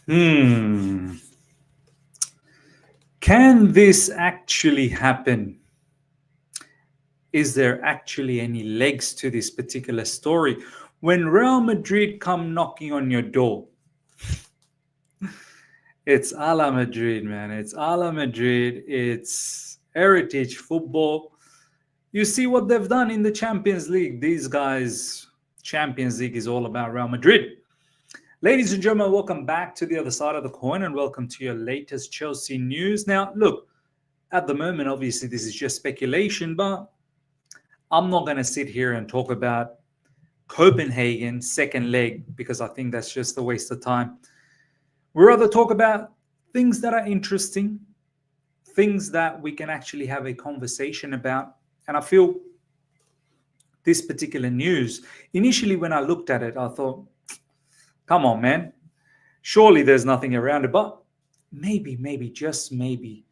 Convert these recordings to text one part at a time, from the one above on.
Hmm. Can this actually happen? Is there actually any legs to this particular story? When Real Madrid come knocking on your door, it's a la Madrid, man. It's a la Madrid. It's heritage football. You see what they've done in the Champions League. These guys, Champions League is all about Real Madrid. Ladies and gentlemen, welcome back to the other side of the coin and welcome to your latest Chelsea news. Now, look, at the moment, obviously, this is just speculation, but I'm not going to sit here and talk about Copenhagen second leg because I think that's just a waste of time. We'd rather talk about things that are interesting, things that we can actually have a conversation about. And I feel this particular news, initially when I looked at it, I thought, come on, man, surely there's nothing around it. But maybe, just maybe,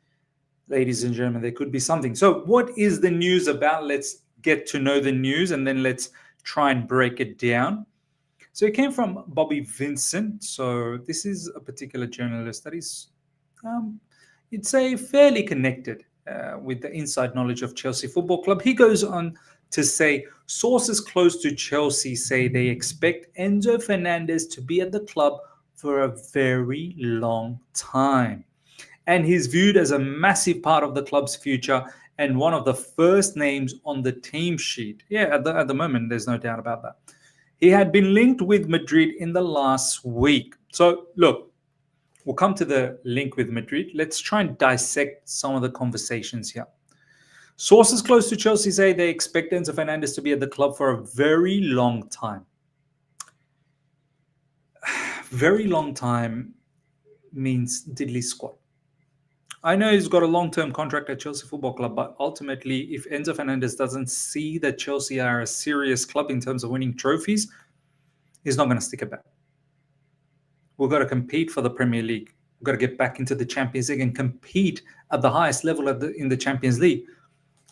ladies and gentlemen, there could be something. So, what is the news about? Let's get to know the news and then let's try and break it down. So, it came from Bobby Vincent. So, this is a particular journalist that is, you'd say, fairly connected with the inside knowledge of Chelsea Football Club. He goes on to say sources close to Chelsea say they expect Enzo Fernandez to be at the club for a very long time. And he's viewed as a massive part of the club's future and one of the first names on the team sheet. Yeah, at the moment, there's no doubt about that. He had been linked with Madrid in the last week. So, look, we'll come to the link with Madrid. Let's try and dissect some of the conversations here. Sources close to Chelsea say they expect Enzo Fernandez to be at the club for a very long time. Very long time means diddly squat. I know he's got a long-term contract at Chelsea Football Club, but ultimately, if Enzo Fernandez doesn't see that Chelsea are a serious club in terms of winning trophies, he's not going to stick about. We've got to compete for the Premier League. We've got to get back into the Champions League and compete at the highest level in the Champions League.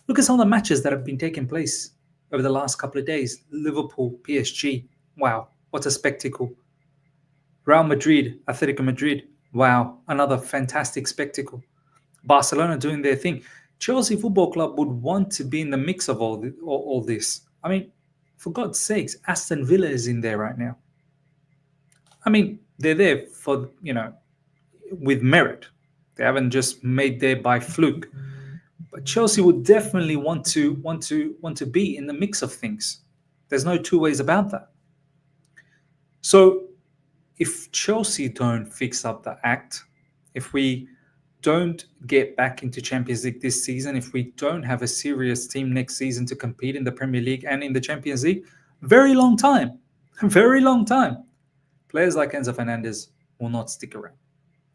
Look at some of the matches that have been taking place over the last couple of days. Liverpool, PSG. Wow, what a spectacle. Real Madrid, Atletico Madrid. Wow, another fantastic spectacle. Barcelona doing their thing. Chelsea Football Club would want to be in the mix of all this. I mean, for God's sakes, Aston Villa is in there right now. I mean, they're there for, with merit. They haven't just made there by fluke. But Chelsea would definitely want to be in the mix of things. There's no two ways about that. So if Chelsea don't fix up the act, if we don't get back into Champions League this season, if we don't have a serious team next season to compete in the Premier League and in the Champions League, very long time, very long time, players like Enzo Fernandez will not stick around.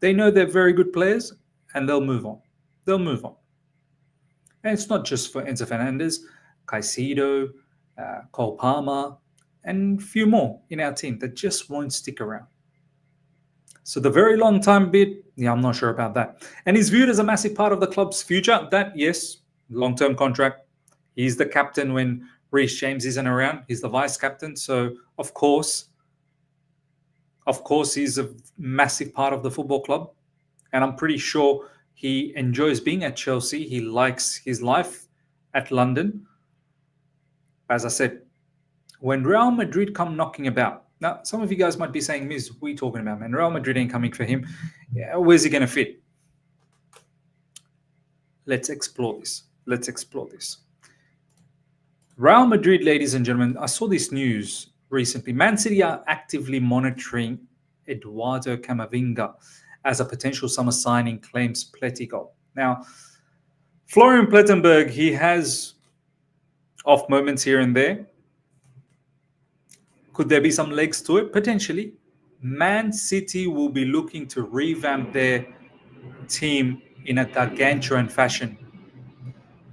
They know they're very good players and they'll move on. They'll move on. And it's not just for Enzo Fernandez, Caicedo, Cole Palmer, and a few more in our team that just won't stick around. So the very long time bit, yeah, I'm not sure about that. And he's viewed as a massive part of the club's future. That, yes, long-term contract. He's the captain when Reece James isn't around. He's the vice captain. So, of course, he's a massive part of the football club. And I'm pretty sure he enjoys being at Chelsea. He likes his life at London. As I said, when Real Madrid come knocking about, now some of you guys might be saying, Miz, what are you talking about, man? Real Madrid ain't coming for him. Yeah, where's he going to fit? Let's explore this. Real Madrid, ladies and gentlemen, I saw this news recently. Man City are actively monitoring Eduardo Camavinga as a potential summer signing, claims Pletico. Now, Florian Plettenberg, he has off moments here and there. Could there be some legs to it? Potentially. Man City will be looking to revamp their team in a gargantuan fashion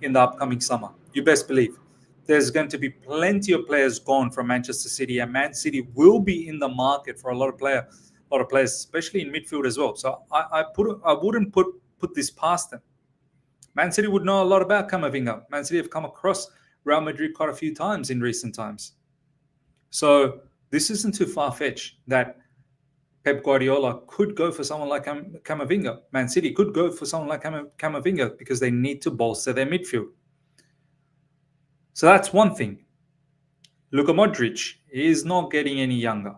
in the upcoming summer. You best believe. There's going to be plenty of players gone from Manchester City, and Man City will be in the market for a lot of players, especially in midfield as well. So I wouldn't put this past them. Man City would know a lot about Camavinga. Man City have come across Real Madrid quite a few times in recent times. So this isn't too far-fetched that Pep Guardiola could go for someone like Camavinga. Man City could go for someone like Camavinga because they need to bolster their midfield. So that's one thing. Luka Modric is not getting any younger.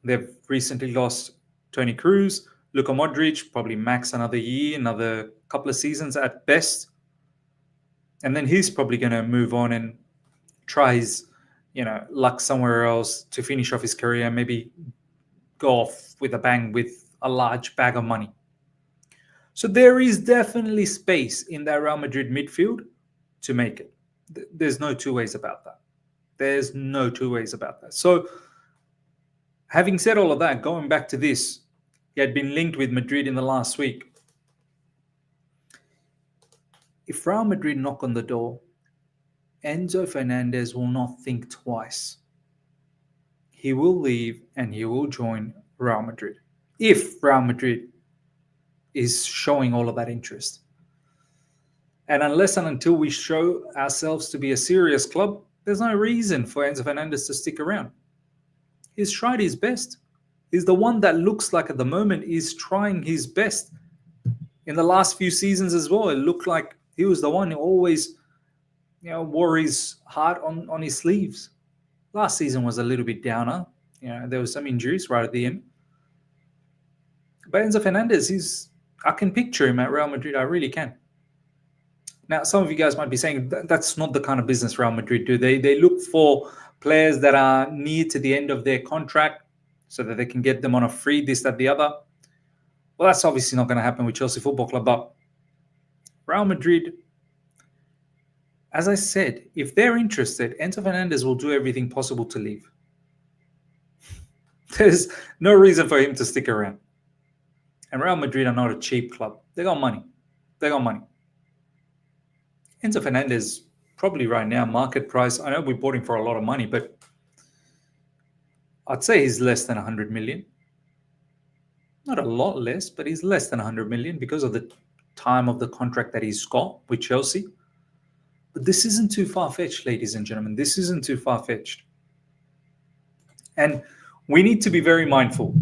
They've recently lost Toni Kroos. Luka Modric probably max another year, another couple of seasons at best. And then he's probably going to move on and try his, luck somewhere else to finish off his career, maybe go off with a bang with a large bag of money. So there is definitely space in that Real Madrid midfield to make it. There's no two ways about that. There's no two ways about that. So having said all of that, going back to this, he had been linked with Madrid in the last week. If Real Madrid knock on the door, Enzo Fernandez will not think twice. He will leave and he will join Real Madrid. If Real Madrid is showing all of that interest. And unless and until we show ourselves to be a serious club, there's no reason for Enzo Fernandez to stick around. He's tried his best. He's the one that looks like at the moment is trying his best. In the last few seasons as well, it looked like he was the one who always wore his heart on his sleeves. Last season was a little bit downer. There was some injuries right at the end. But Enzo Fernandez, I can picture him at Real Madrid. I really can. Now, some of you guys might be saying that's not the kind of business Real Madrid do. They look for players that are near to the end of their contract so that they can get them on a free, this, that, the other. Well, that's obviously not going to happen with Chelsea Football Club. But Real Madrid, as I said, if they're interested, Enzo Fernandez will do everything possible to leave. There's no reason for him to stick around. And Real Madrid are not a cheap club. They got money. Enzo Fernandez, probably right now, market price, I know we bought him for a lot of money, but I'd say he's less than 100 million. Not a lot less, but he's less than 100 million because of the time of the contract that he's got with Chelsea. But this isn't too far-fetched, ladies and gentlemen. This isn't too far-fetched. And we need to be very mindful.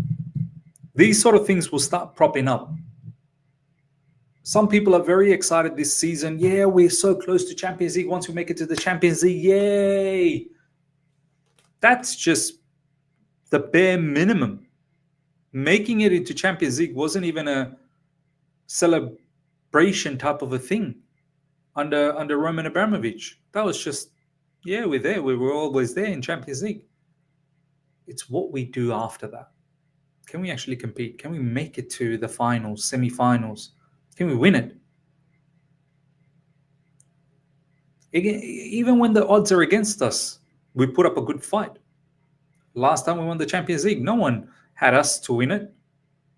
These sort of things will start propping up. Some people are very excited this season. Yeah, we're so close to Champions League. Once we make it to the Champions League, yay! That's just the bare minimum. Making it into Champions League wasn't even a celebration type of a thing under Roman Abramovich. That was just, yeah, we're there. We were always there in Champions League. It's what we do after that. Can we actually compete? Can we make it to the finals, semi-finals? Can we win it? Even when the odds are against us, we put up a good fight. Last time we won the Champions League, no one had us to win it.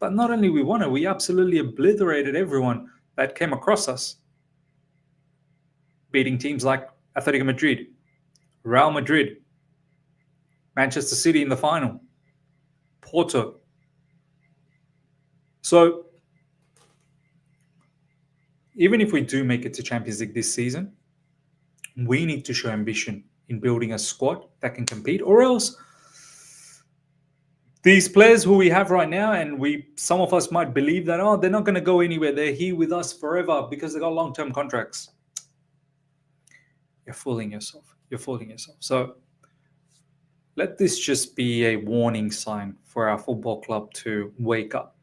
But not only we won it, we absolutely obliterated everyone that came across us. Beating teams like Atletico Madrid, Real Madrid, Manchester City in the final, Porto. So, even if we do make it to Champions League this season, we need to show ambition in building a squad that can compete, or else these players who we have right now, and some of us might believe that, they're not going to go anywhere. They're here with us forever because they got long-term contracts. You're fooling yourself. So let this just be a warning sign for our football club to wake up.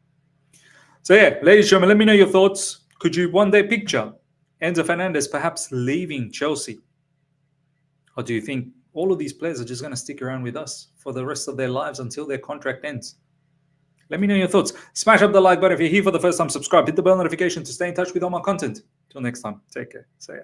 So yeah, ladies and gentlemen, let me know your thoughts. Could you one day picture Enzo Fernandez perhaps leaving Chelsea? Or do you think all of these players are just going to stick around with us for the rest of their lives until their contract ends? Let me know your thoughts. Smash up the like button if you're here for the first time. Subscribe. Hit the bell notification to stay in touch with all my content. Till next time. Take care. See ya.